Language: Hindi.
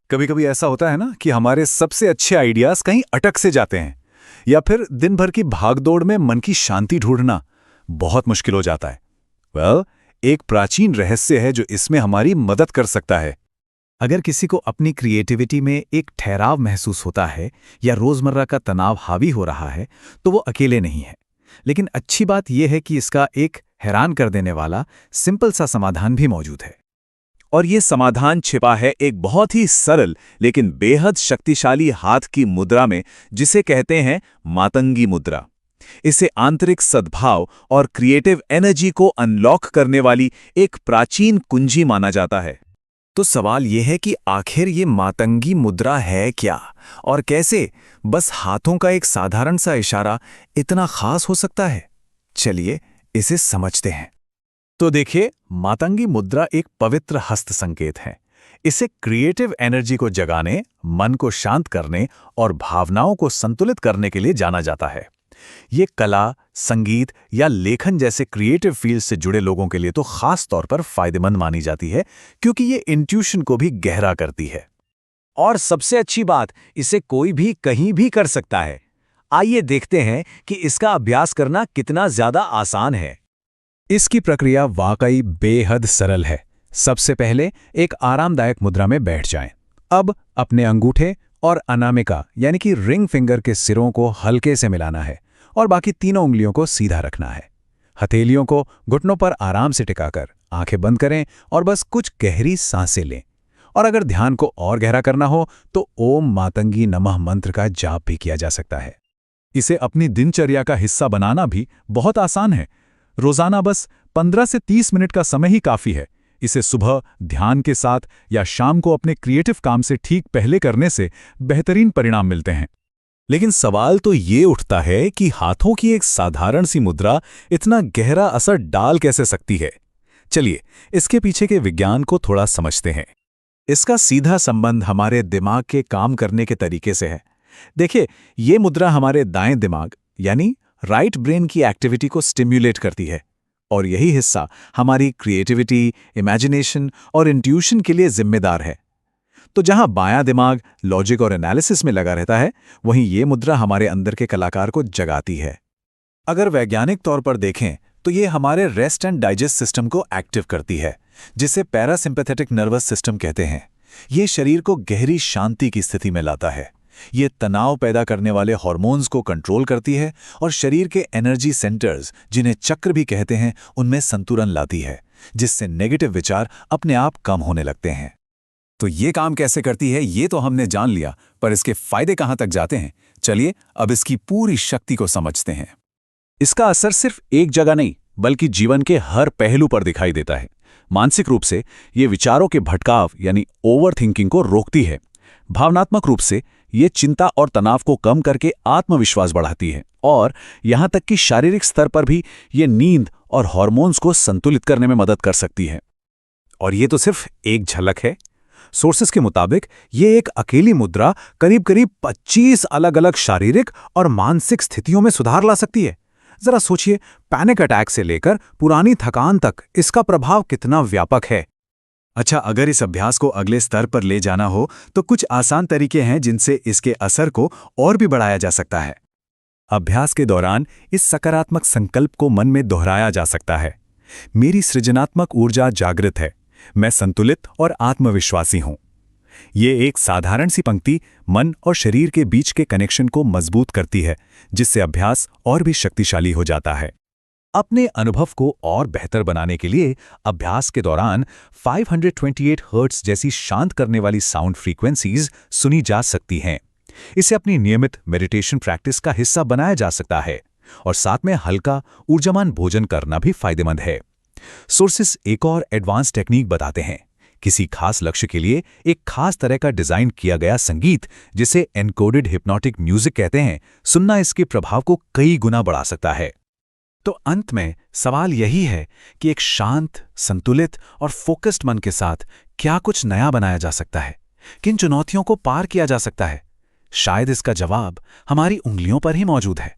कभी कभी ऐसा होता है ना कि हमारे सबसे अच्छे आइडियाज कहीं अटक से जाते हैं, या फिर दिन भर की भागदौड़ में मन की शांति ढूंढना बहुत मुश्किल हो जाता है। एक प्राचीन रहस्य है जो इसमें हमारी मदद कर सकता है। अगर किसी को अपनी क्रिएटिविटी में एक ठहराव महसूस होता है या रोजमर्रा का तनाव हावी हो रहा है, तो वो अकेले नहीं है। लेकिन अच्छी बात यह है कि इसका एक हैरान कर देने वाला सिंपल सा समाधान भी मौजूद है। और ये समाधान छिपा है एक बहुत ही सरल लेकिन बेहद शक्तिशाली हाथ की मुद्रा में, जिसे कहते हैं मातंगी मुद्रा। इसे आंतरिक सद्भाव और क्रिएटिव एनर्जी को अनलॉक करने वाली एक प्राचीन कुंजी माना जाता है। तो सवाल यह है कि आखिर ये मातंगी मुद्रा है क्या और कैसे बस हाथों का एक साधारण सा इशारा इतना खास हो सकता है? चलिए इसे समझते हैं। तो देखिए, मातंगी मुद्रा एक पवित्र हस्त संकेत है। इसे क्रिएटिव एनर्जी को जगाने, मन को शांत करने और भावनाओं को संतुलित करने के लिए जाना जाता है। ये कला, संगीत या लेखन जैसे क्रिएटिव फील्ड से जुड़े लोगों के लिए तो खास तौर पर फायदेमंद मानी जाती है, क्योंकि ये इंट्यूशन को भी गहरा करती है। और सबसे अच्छी बात, इसे कोई भी कहीं भी कर सकता है। आइए देखते हैं कि इसका अभ्यास करना कितना ज्यादा आसान है। इसकी प्रक्रिया वाकई बेहद सरल है। सबसे पहले एक आरामदायक मुद्रा में बैठ जाएं। अब अपने अंगूठे और अनामिका यानी कि रिंग फिंगर के सिरों को हल्के से मिलाना है और बाकी तीनों उंगलियों को सीधा रखना है। हथेलियों को घुटनों पर आराम से टिकाकर आंखें बंद करें और बस कुछ गहरी सांसें लें। और अगर ध्यान को और गहरा करना हो तो ओम मातंगी नमः मंत्र का जाप भी किया जा सकता है। इसे अपनी दिनचर्या का हिस्सा बनाना भी बहुत आसान है। रोजाना बस 15 से 30 मिनट का समय ही काफी है। इसे सुबह ध्यान के साथ या शाम को अपने क्रिएटिव काम से ठीक पहले करने से बेहतरीन परिणाम मिलते हैं। लेकिन सवाल तो ये उठता है कि हाथों की एक साधारण सी मुद्रा इतना गहरा असर डाल कैसे सकती है। चलिए इसके पीछे के विज्ञान को थोड़ा समझते हैं। इसका सीधा संबंध हमारे दिमाग के काम करने के तरीके से है। देखिए, ये मुद्रा हमारे दाएं दिमाग यानी राइट ब्रेन की एक्टिविटी को स्टिम्युलेट करती है, और यही हिस्सा हमारी क्रिएटिविटी, इमेजिनेशन और इंट्यूशन के लिए जिम्मेदार है। तो जहां बायां दिमाग लॉजिक और एनालिसिस में लगा रहता है, वहीं ये मुद्रा हमारे अंदर के कलाकार को जगाती है। अगर वैज्ञानिक तौर पर देखें तो ये हमारे रेस्ट एंड डाइजेस्ट सिस्टम को एक्टिव करती है, जिसे पैरासिम्पैथेटिक नर्वस सिस्टम कहते हैं। ये शरीर को गहरी शांति की स्थिति में लाता है। ये तनाव पैदा करने वाले हार्मोन्स को कंट्रोल करती है और शरीर के एनर्जी सेंटर्स, जिन्हें चक्र भी कहते हैं, उनमें संतुलन लाती है, जिससे नेगेटिव विचार अपने आप कम होने लगते हैं। तो ये काम कैसे करती है ये तो हमने जान लिया, पर इसके फायदे कहाँ तक जाते हैं? चलिए अब इसकी पूरी शक्ति को समझते हैं। इसका असर सिर्फ एक जगह नहीं, बल्कि जीवन के हर पहलू पर दिखाई देता है। मानसिक रूप से ये विचारों के भटकाव यानी ओवर थिंकिंग को रोकती है। भावनात्मक रूप से ये चिंता और तनाव को कम करके आत्मविश्वास बढ़ाती है, और यहां तक कि शारीरिक स्तर पर भी ये नींद और हार्मोन्स को संतुलित करने में मदद कर सकती है। और ये तो सिर्फ एक झलक है। सोर्सेस के मुताबिक ये एक अकेली मुद्रा करीब 25 अलग अलग शारीरिक और मानसिक स्थितियों में सुधार ला सकती है। जरा सोचिए, पैनिक अटैक से लेकर पुरानी थकान तक इसका प्रभाव कितना व्यापक है। अच्छा, अगर इस अभ्यास को अगले स्तर पर ले जाना हो तो कुछ आसान तरीके हैं जिनसे इसके असर को और भी बढ़ाया जा सकता है। अभ्यास के दौरान इस सकारात्मक संकल्प को मन में दोहराया जा सकता है। मेरी सृजनात्मक ऊर्जा जागृत है, मैं संतुलित और आत्मविश्वासी हूं। ये एक साधारण सी पंक्ति मन और शरीर के बीच के कनेक्शन को मजबूत करती है, जिससे अभ्यास और भी शक्तिशाली हो जाता है। अपने अनुभव को और बेहतर बनाने के लिए अभ्यास के दौरान 528 हर्ट्ज जैसी शांत करने वाली साउंड फ्रीक्वेंसीज सुनी जा सकती हैं। इसे अपनी नियमित मेडिटेशन प्रैक्टिस का हिस्सा बनाया जा सकता है, और साथ में हल्का ऊर्जावान भोजन करना भी फायदेमंद है। सोर्सेस एक और एडवांस टेक्निक बताते हैं। किसी खास लक्ष्य के लिए एक खास तरह का डिजाइन किया गया संगीत, जिसे एनकोडेड हिप्नोटिक म्यूजिक कहते हैं, सुनना इसके प्रभाव को कई गुना बढ़ा सकता है। तो अंत में सवाल यही है कि एक शांत, संतुलित और फोकस्ड मन के साथ क्या कुछ नया बनाया जा सकता है? किन चुनौतियों को पार किया जा सकता है? शायद इसका जवाब हमारी उंगलियों पर ही मौजूद है।